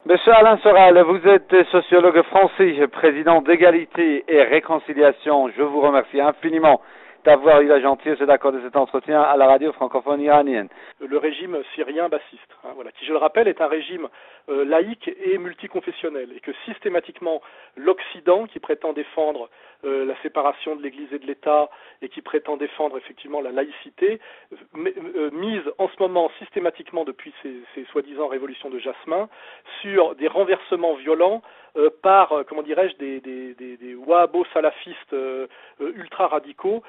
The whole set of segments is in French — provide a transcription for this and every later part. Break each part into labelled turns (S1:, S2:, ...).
S1: Monsieur Alain Soral, vous êtes sociologue français, président d'Égalité et Réconciliation. Je vous remercie infiniment d'avoir eu la gentillesse d'accorder cet entretien à la radio francophone iranienne.
S2: Le régime syrien bassiste, qui, je le rappelle, est un régime laïque et multiconfessionnel, et que systématiquement l'Occident, qui prétend défendre la séparation de l'Église et de l'État et qui prétend défendre effectivement la laïcité, mise en ce moment systématiquement depuis ces soi-disant révolutions de Jasmin sur des renversements violents par, comment dirais-je, des wahhabo-salafistes ultra-radicaux,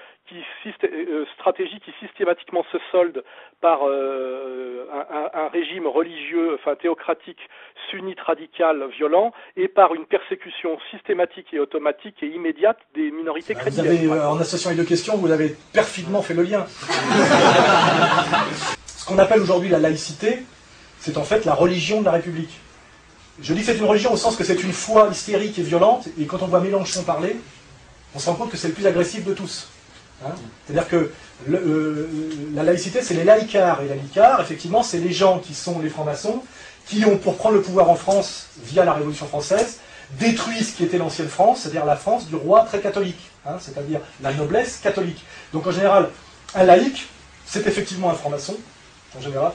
S2: stratégie qui systématiquement se solde par un régime religieux, théocratique, sunnite radical, violent, et par une persécution systématique et automatique et immédiate des minorités chrétiennes.
S3: Vous avez, en associant les deux questions, vous avez perfidement fait le lien. Ce qu'on appelle aujourd'hui la laïcité, c'est en fait la religion de la République. Je dis que c'est une religion au sens que c'est une foi hystérique et violente, et quand on voit Mélenchon parler, on se rend compte que c'est le plus agressif de tous. C'est-à-dire que la laïcité, c'est les laïcards, et les laïcards, effectivement, c'est les gens qui sont les francs-maçons, qui ont, pour prendre le pouvoir en France, via la Révolution française, détruit ce qui était l'ancienne France, c'est-à-dire la France du roi très catholique, c'est-à-dire la noblesse catholique. Donc en général, un laïc, c'est effectivement un franc-maçon, en général,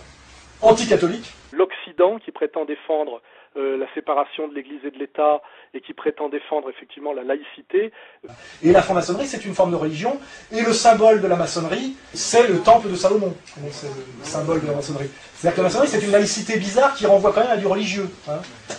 S3: anti-catholique.
S2: L'Occident, qui prétend défendre la séparation de l'Église et de l'État, et qui prétend défendre effectivement la laïcité.
S3: Et la franc-maçonnerie, c'est une forme de religion, et le symbole de la maçonnerie, c'est le temple de Salomon. C'est le symbole de la maçonnerie. C'est-à-dire que la maçonnerie, c'est une laïcité bizarre qui renvoie quand même à du religieux,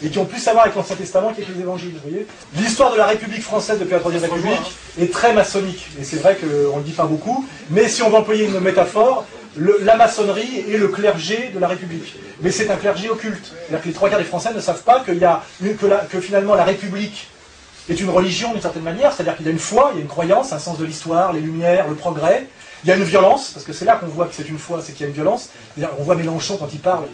S3: et qui ont plus à voir avec l'Ancien Testament qu'avec les évangiles, vous voyez. L'histoire de la République française depuis la Troisième République est très maçonnique, et c'est vrai qu'on ne le dit pas beaucoup, mais si on veut employer une métaphore, la maçonnerie est le clergé de la République. Mais c'est un clergé occulte. C'est-à-dire que les trois quarts des Français ne savent pas que finalement la République est une religion d'une certaine manière, c'est-à-dire qu'il y a une foi, il y a une croyance, un sens de l'histoire, les lumières, le progrès. Il y a une violence, parce que c'est là qu'on voit que c'est une foi, c'est qu'il y a une violence. On voit Mélenchon quand il parle,